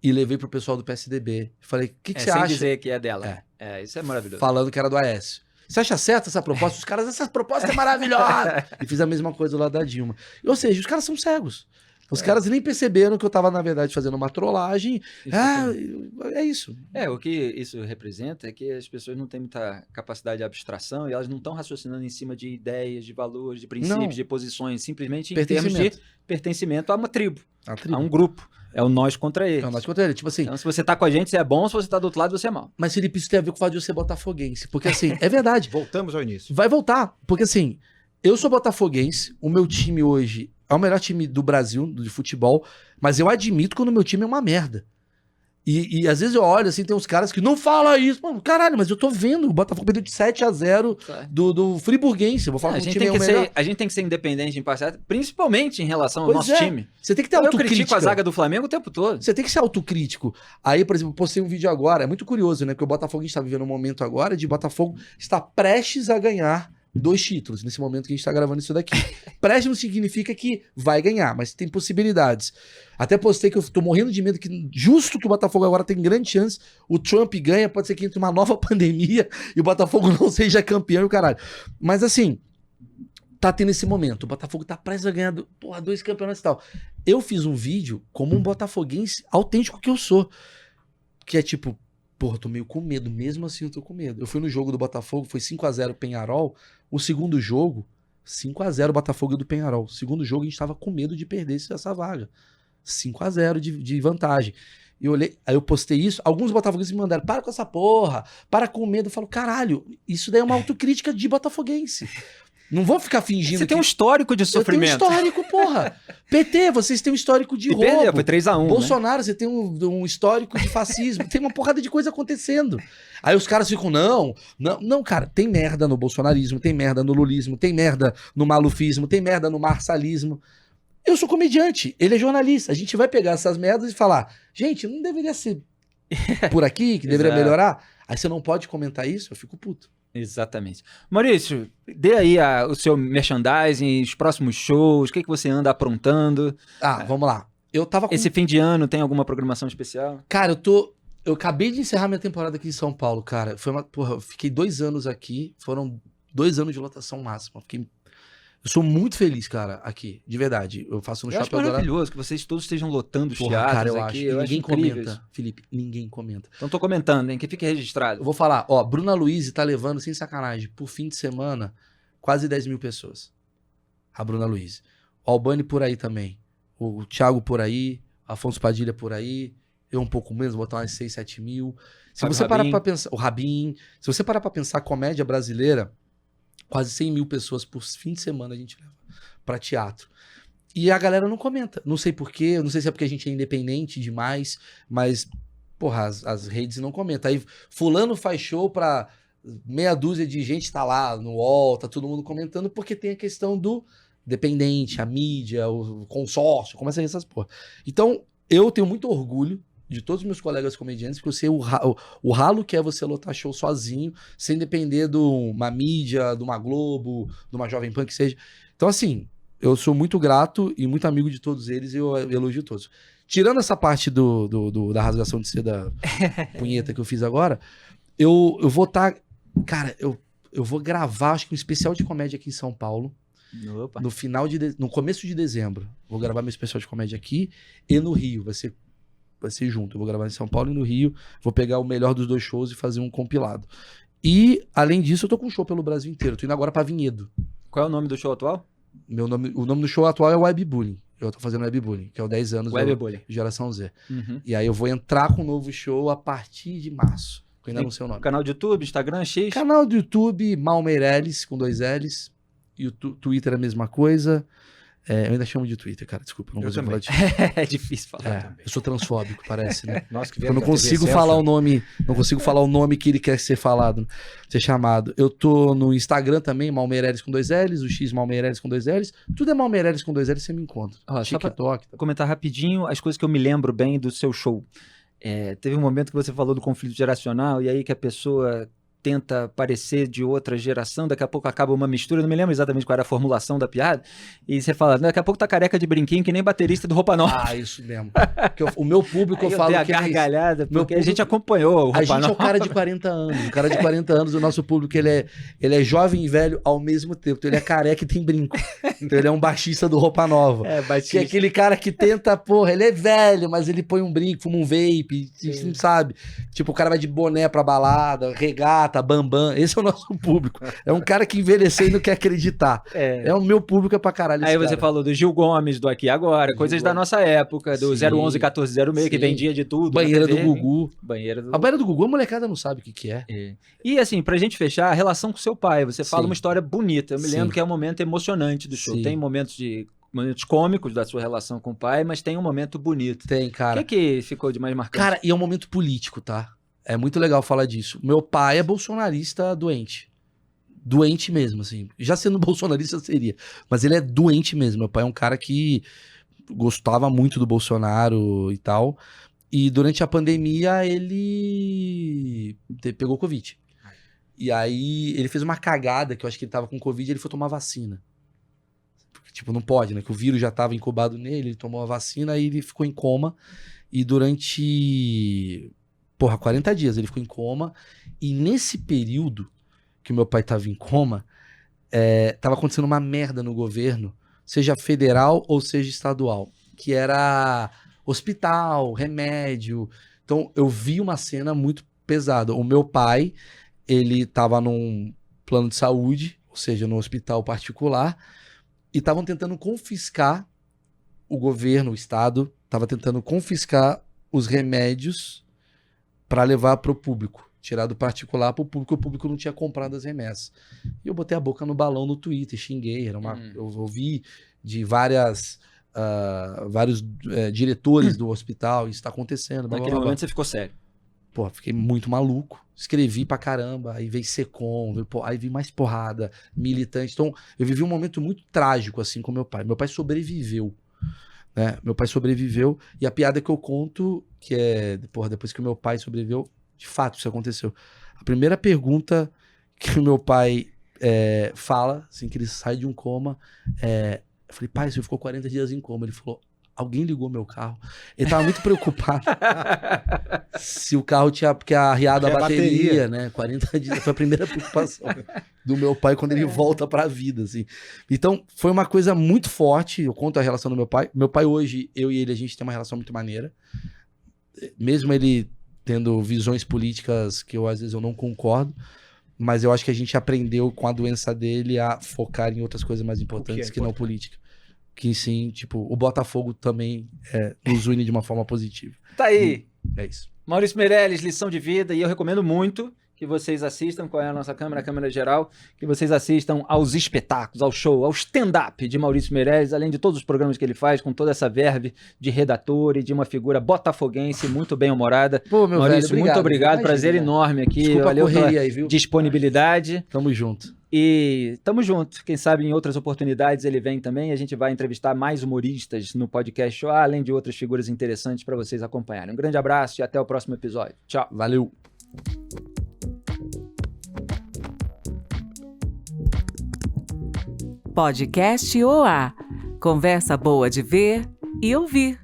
e levei pro pessoal do PSDB. Falei, o que você acha? Sem dizer que é dela. Isso é maravilhoso. Falando que era do Aécio. Você acha certa essa proposta? Os caras, essa proposta é maravilhosa! E fiz a mesma coisa lá da Dilma. Ou seja, os caras são cegos. Os caras nem perceberam que eu tava, na verdade, fazendo uma trollagem. É isso. O que isso representa é que as pessoas não têm muita capacidade de abstração e elas não estão raciocinando em cima de ideias, de valores, de princípios, de posições, simplesmente em termos de pertencimento a uma tribo, a um grupo. É o nós contra eles. É o nós contra eles. Tipo assim. Então, se você tá com a gente, você é bom. Se você tá do outro lado, você é mal. Mas, Felipe, isso tem a ver com o fato de eu ser botafoguense. Porque, assim, é verdade. Voltamos ao início. Vai voltar. Porque, assim, eu sou botafoguense. O meu time hoje é o melhor time do Brasil, de futebol. Mas eu admito quando o meu time é uma merda. E às vezes eu olho, assim, tem uns caras que não falam isso. Mano, caralho, mas eu tô vendo. O Botafogo perdeu de 7-0 do Friburguense. Eu vou falar que o time é o melhor. A gente tem que ser independente, imparcial, principalmente em relação ao nosso time. Você tem que ter autocrítica. Eu critico a zaga do Flamengo o tempo todo. Você tem que ser autocrítico. Aí, por exemplo, eu postei um vídeo agora. É muito curioso, né? Porque o Botafogo está vivendo um momento agora de Botafogo está prestes a ganhar 2 títulos, nesse momento que a gente tá gravando isso daqui. Prestes não significa que vai ganhar, mas tem possibilidades. Até postei que eu tô morrendo de medo que, justo que o Botafogo agora tem grande chance, o Trump ganha, pode ser que entre uma nova pandemia e o Botafogo não seja campeão e o caralho. Mas assim, tá tendo esse momento. O Botafogo tá prestes a ganhar 2 campeonatos e tal. Eu fiz um vídeo como um botafoguense autêntico que eu sou. Que é tipo, porra, tô meio com medo, mesmo assim eu tô com medo. Eu fui no jogo do Botafogo, foi 5-0 Penharol. O segundo jogo, 5-0 Botafogo do Penharol. O segundo jogo a gente tava com medo de perder essa vaga. 5-0 de vantagem. Eu olhei, aí eu postei isso, alguns botafoguenses me mandaram, para com essa porra, para com medo. Eu falo, caralho, isso daí é uma autocrítica de botafoguense. Não vou ficar fingindo Você tem um histórico de sofrimento. Eu tenho um histórico, porra. PT, vocês têm um histórico de roubo. Perdeu, foi 3-1, Bolsonaro, né? Você tem um histórico de fascismo. Tem uma porrada de coisa acontecendo. Aí os caras ficam, não, cara, tem merda no bolsonarismo, tem merda no lulismo, tem merda no malufismo, tem merda no marçalismo. Eu sou comediante, ele é jornalista. A gente vai pegar essas merdas e falar, gente, não deveria ser por aqui, que deveria melhorar? Aí você não pode comentar isso, eu fico puto. Exatamente. Maurício, dê aí o seu merchandising, os próximos shows, o que você anda aprontando? Vamos lá. Eu tava com... Esse fim de ano tem alguma programação especial? Cara, eu acabei de encerrar minha temporada aqui em São Paulo, cara. Eu fiquei 2 anos aqui, foram 2 anos de lotação máxima. Eu sou muito feliz, cara, aqui, de verdade. Eu faço no Shopping Eldorado. Eu acho maravilhoso que vocês todos estejam lotando os teatros cara, eu aqui. Acho. Ninguém comenta, Felipe, ninguém comenta. Então tô comentando, hein, que fique registrado. Eu vou falar, Bruna Luiz tá levando, sem sacanagem, por fim de semana, quase 10 mil pessoas. A Bruna Luiz. O Albani por aí também. O Thiago por aí, Afonso Padilha por aí, eu um pouco menos, botar umas 6, 7 mil. Se você parar pra pensar, o Rabin, se você parar pra pensar comédia brasileira, quase 100 mil pessoas por fim de semana a gente leva pra teatro. E a galera não comenta. Não sei porquê, não sei se é porque a gente é independente demais, mas, porra, as redes não comentam. Aí fulano faz show pra meia dúzia de gente tá lá no UOL, tá todo mundo comentando, porque tem a questão do dependente, a mídia, o consórcio, começa a essas porra. Então, eu tenho muito orgulho de todos os meus colegas comediantes, porque eu sei o ralo que é você lotar show sozinho, sem depender de uma mídia, de uma Globo, de uma Jovem Pan, que seja. Então, assim, eu sou muito grato e muito amigo de todos eles e eu elogio todos. Tirando essa parte da rasgação de seda punheta que eu fiz agora, eu vou estar... Cara, eu vou gravar, acho que um especial de comédia aqui em São Paulo. Opa. No começo de dezembro. Vou gravar meu especial de comédia aqui e no Rio. Vai ser junto. Eu vou gravar em São Paulo e no Rio. Vou pegar o melhor dos 2 shows e fazer um compilado. E, além disso, eu tô com um show pelo Brasil inteiro. Tô indo agora pra Vinhedo. Qual é o nome do show atual? O nome do show atual é Webbullying. Eu tô fazendo Webbullying, que é o 10 anos Webbullying. Geração Z. Uhum. E aí eu vou entrar com um novo show a partir de março. Eu ainda não sei o nome. Canal de YouTube, Instagram, X? Canal do YouTube, Mal Meirelles, com 2 L's. E o Twitter é a mesma coisa. Eu ainda chamo de Twitter, cara. Desculpa, não gosto de falar de É difícil falar também. Eu sou transfóbico, parece, né? Nossa, que Eu não consigo falar o nome, que ele quer ser falado, ser chamado. Eu tô no Instagram também, Mal Meirelles com 2 L's, o X Mal Meirelles com 2 L's. Tudo é Mal Meirelles com 2 L's, você me encontra. TikTok. Comentar rapidinho as coisas que eu me lembro bem do seu show. Teve um momento que você falou do conflito geracional e aí que a pessoa tenta parecer de outra geração, daqui a pouco acaba uma mistura, não me lembro exatamente qual era a formulação da piada, e você fala, daqui a pouco tá careca de brinquinho que nem baterista do Roupa Nova. Ah, isso mesmo. O meu público, eu falo que gargalhada, porque a gente acompanhou o Roupa A gente Nova. é o cara de 40 anos. O cara de 40 anos, o nosso público, ele é jovem e velho ao mesmo tempo. Então ele é careca e tem brinco. Então ele é um baixista do Roupa Nova. Baixista. Que é aquele cara que tenta, ele é velho, mas ele põe um brinco, fuma um vape, você não sabe. Tipo, o cara vai de boné pra balada, regata, bambam. Esse é o nosso público. É um cara que envelheceu e não quer acreditar. O meu público é pra caralho. Aí você falou do Gil Gomes, do Aqui Agora, coisas da nossa época, do 011 1406, que vendia de tudo. Banheira do Gugu. A banheira do Gugu, a molecada não sabe o que é. E assim, pra gente fechar, a relação com seu pai. Você fala uma história bonita. Eu me lembro que é um momento emocionante do show. Tem momentos cômicos da sua relação com o pai, mas tem um momento bonito. Tem, cara. O que ficou de mais marcante? Cara, e é um momento político, tá? É muito legal falar disso. Meu pai é bolsonarista doente. Doente mesmo, assim. Já sendo bolsonarista seria. Mas ele é doente mesmo. Meu pai é um cara que gostava muito do Bolsonaro e tal. E durante a pandemia ele pegou Covid. E aí ele fez uma cagada, que eu acho que ele tava com Covid e ele foi tomar vacina. Porque, tipo, não pode, né? Que o vírus já tava incubado nele, ele tomou a vacina e ele ficou em coma. E durante... 40 dias ele ficou em coma. E nesse período que o meu pai tava em coma, tava acontecendo uma merda no governo, seja federal ou seja estadual, que era hospital, remédio. Então eu vi uma cena muito pesada. O meu pai, ele tava num plano de saúde, ou seja, num hospital particular, e estavam tentando confiscar, o governo, o estado, tava tentando confiscar os remédios para levar pro público, tirar do particular pro público, o público não tinha comprado as remessas. E eu botei a boca no balão no Twitter, xinguei, eu ouvi de vários diretores do hospital, isso tá acontecendo. Naquele momento você ficou sério. Fiquei muito maluco, escrevi pra caramba, aí veio Secom, aí veio mais porrada, militante. Então, eu vivi um momento muito trágico, assim, com meu pai. Meu pai sobreviveu. Né? Meu pai sobreviveu, e a piada que eu conto, que é, depois que o meu pai sobreviveu, de fato isso aconteceu. A primeira pergunta que o meu pai fala, assim, que ele sai de um coma, eu falei, pai, você ficou 40 dias em coma. Ele falou, alguém ligou meu carro. Ele tava muito preocupado se o carro tinha, porque arriado a bateria, né? 40 dias, foi a primeira preocupação do meu pai quando ele volta pra vida, assim. Então, foi uma coisa muito forte, eu conto a relação do meu pai. Meu pai hoje, eu e ele, a gente tem uma relação muito maneira. Mesmo ele tendo visões políticas que às vezes eu não concordo, mas eu acho que a gente aprendeu com a doença dele a focar em outras coisas mais importantes que não política. Que sim, tipo, o Botafogo também nos une de uma forma positiva. Tá aí. É isso. Maurício Meirelles, lição de vida, e eu recomendo muito. que vocês assistam, qual é a nossa câmera, a câmera geral, que vocês assistam aos espetáculos, ao show, ao stand-up de Maurício Meirelles, além de todos os programas que ele faz, com toda essa verve de redator e de uma figura botafoguense muito bem-humorada. Pô, meu Maurício, velho, muito obrigado, imagina, prazer enorme aqui. Desculpa Valeu a correria pela aí, viu? disponibilidade. Tamo junto. E tamo junto. Quem sabe em outras oportunidades ele vem também. A gente vai entrevistar mais humoristas no podcast Show, além de outras figuras interessantes para vocês acompanharem. Um grande abraço e até o próximo episódio. Tchau. Valeu. Podcast OA. Conversa boa de ver e ouvir.